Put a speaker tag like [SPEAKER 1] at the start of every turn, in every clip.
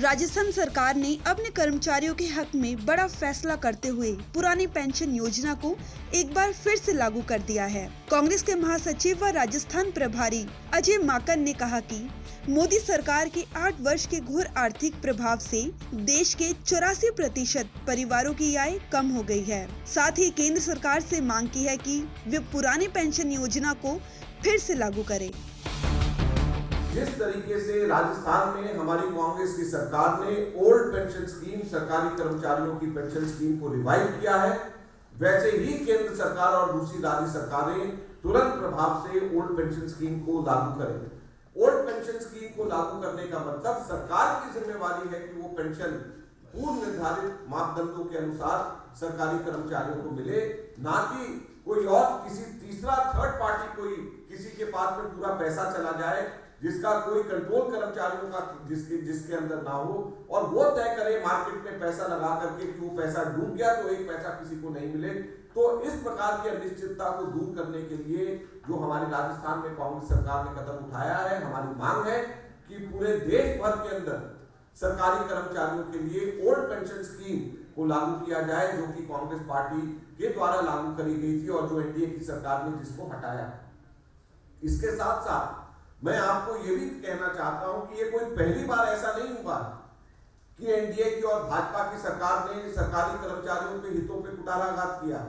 [SPEAKER 1] राजस्थान सरकार ने अपने कर्मचारियों के हक में बड़ा फैसला करते हुए पुरानी पेंशन योजना को एक बार फिर से लागू कर दिया है। कांग्रेस के महासचिव व राजस्थान प्रभारी अजय माकन ने कहा कि मोदी सरकार के 8 वर्ष के घोर आर्थिक प्रभाव से देश के 84% परिवारों की आय कम हो गई है। साथ ही केंद्र सरकार से मांग की है कि वे पुरानी पेंशन योजना को फिर से लागू करे।
[SPEAKER 2] जिस तरीके से राजस्थान में हमारी कांग्रेस की सरकार ने ओल्ड पेंशन स्कीम, सरकारी कर्मचारियों की पेंशन स्कीम को रिवाइव किया है, वैसे ही केंद्र सरकार और दूसरी राज्य सरकारें तुरंत प्रभाव से ओल्ड पेंशन स्कीम को लागू करें। ओल्ड पेंशन स्कीम को लागू करने का मतलब सरकार की जिम्मेवारी है कि वो पेंशन पूर्व निर्धारित मापदंडों के अनुसार सरकारी कर्मचारियों को मिले, ना कि कोई और किसी तीसरा थर्ड पार्टी कोई किसी के पास में पूरा पैसा चला जाए जिसका कोई कंट्रोल कर्मचारियों का जिसके अंदर ना हो और वो तय करे मार्केट में पैसा लगा करके कि वो पैसा डूब गया तो एक पैसा किसी को नहीं मिले। तो इस प्रकार की अनिश्चितता को दूर करने के लिए जो हमारे राजस्थान में कांग्रेस सरकार ने कदम उठाया है, हमारी मांग है कि पूरे देश भर के अंदर सरकारी कर्मचारियों के लिए ओल्ड पेंशन स्कीम को लागू किया जाए, जो कि कांग्रेस पार्टी के द्वारा लागू करी गई थी और जो एनडीए की सरकार ने जिसको हटाया। इसके साथ साथ मैं आपको ये भी कहना चाहता हूं कि ये कोई पहली बार ऐसा नहीं हुआ कि एनडीए की और भाजपा की सरकार ने सरकारी कर्मचारियों के हितों पे कुठाराघात किया।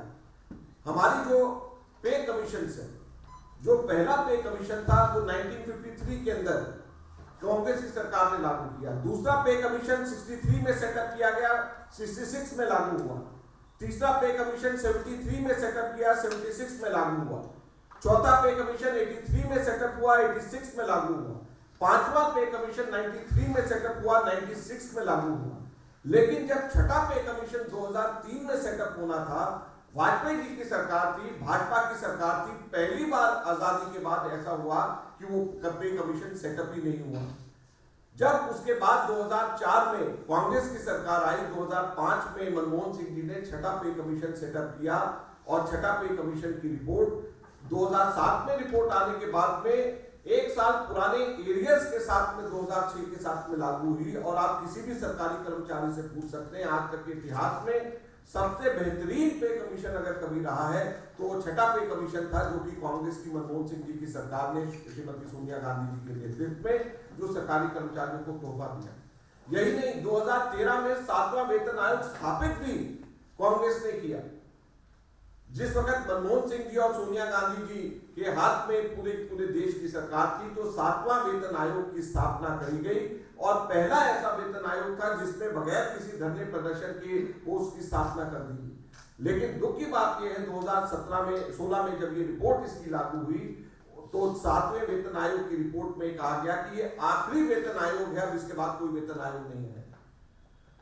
[SPEAKER 2] हमारी जो पे कमीशन है, जो पहला पे कमीशन था वो 1953 के अंदर कांग्रेस की सरकार ने लागू किया। दूसरा पे कमीशन 63 में सेटअप किया गया, 66 में लागू हुआ। तीसरा पे कमीशन 73 में सेटअप किया, 76 में लागू हुआ। चौथा पे कमीशन 83 में सेटअप हुआ, 86 में लागू हुआ। पांचवा पे कमीशन 93 में सेटअप हुआ, 96 में लागू हुआ। लेकिन जब छठा पे कमीशन 2003 में सेटअप होना था, वाजपेयी जी की सरकार थी, भाजपा की सरकार थी, पहली बार आजादी के बाद ऐसा हुआ कि वो पे कमीशन सेटअप ही नहीं हुआ। जब उसके बाद 2004 में कांग्रेस की सरकार आई, 2005 में मनमोहन सिंह जी ने छठा पे कमीशन सेटअप किया और छठा पे कमीशन की रिपोर्ट 2007 में रिपोर्ट आने के बाद में एक साल पुराने एरियर्स के साथ में 2006 के साथ में लागू हुई। और आप किसी भी सरकारी कर्मचारी से पूछ सकते हैं, आज तक के इतिहास में सबसे बेहतरीन पे कमीशन अगर कभी रहा है तो वो छठा पे कमीशन था, जो कि कांग्रेस की मनमोहन सिंह जी की सरकार ने श्रीमती सोनिया गांधी जी के नेतृत्व में जो सरकारी कर्मचारियों को तोहफा दिया। यही नहीं, 2013 में 7वां वेतन आयोग स्थापित भी कांग्रेस ने किया। जिस वक्त मनमोहन सिंह जी और सोनिया गांधी जी के हाथ में पूरे देश की सरकार थी, तो 7वां वेतन आयोग की स्थापना करी गई और पहला ऐसा वेतन आयोग था जिसमें बगैर किसी धरने प्रदर्शन के उसकी स्थापना कर दी गई। लेकिन दुख की बात यह है, 2016 में जब ये रिपोर्ट इसकी लागू हुई तो 7वें वेतन आयोग की रिपोर्ट में कहा गया कि ये आखिरी वेतन आयोग है, अब इसके बाद कोई वेतन आयोग नहीं है।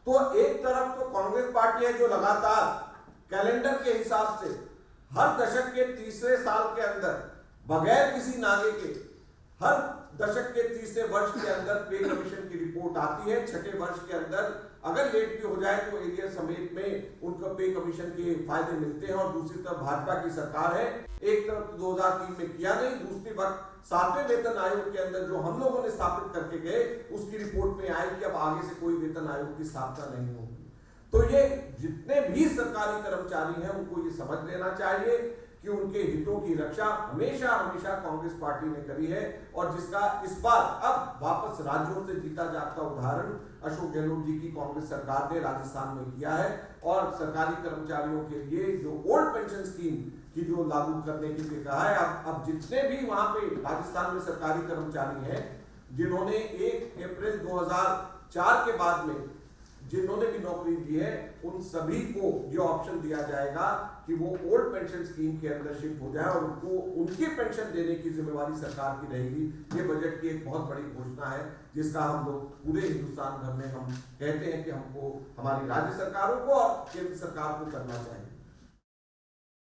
[SPEAKER 2] तो एक तरफ तो कांग्रेस पार्टी है जो लगातार कैलेंडर के हिसाब से हर दशक के तीसरे साल के अंदर बगैर किसी नागे के हर दशक के तीसरे वर्ष के अंदर पे कमीशन की रिपोर्ट आती है। छठे वर्ष के अंदर अगर लेट भी हो जाए तो एरियर समेत में उनको पे कमीशन के फायदे मिलते हैं। और दूसरी तरफ भाजपा की सरकार है, एक तरफ 2003 में किया नहीं, दूसरी वक्त 7वें वेतन आयोग के अंदर जो हम लोगों ने स्थापित करके गए उसकी रिपोर्ट में आए कि अब आगे से कोई वेतन आयोग की स्थापना नहीं होगी। तो ये जितने भी सरकारी कर्मचारी हैं उनको ये समझ लेना चाहिए कि उनके हितों की रक्षा हमेशा हमेशा कांग्रेस पार्टी ने करी है और जिसका इस बार अब वापस राज्यों से जीता जागता उदाहरण अशोक गहलोत जी की कांग्रेस सरकार ने राजस्थान में किया है। और सरकारी कर्मचारियों के लिए जो ओल्ड पेंशन स्कीम की जो लागू करने के लिए कहा है, अब जितने भी वहां पे राजस्थान में सरकारी कर्मचारी हैं जिन्होंने 1 अप्रैल 2004 के बाद में जिन्होंने भी नौकरी दी है, उन सभी को ये ऑप्शन दिया जाएगा कि वो ओल्ड पेंशन स्कीम के अंदर शिफ्ट हो जाए और उनको उनकी पेंशन देने की जिम्मेवारी सरकार की रहेगी। ये बजट की एक बहुत बड़ी घोषणा है जिसका हम लोग पूरे हिंदुस्तान भर में हम कहते हैं कि हमको हमारी राज्य सरकारों को और केंद्र सरकार को करना चाहिए।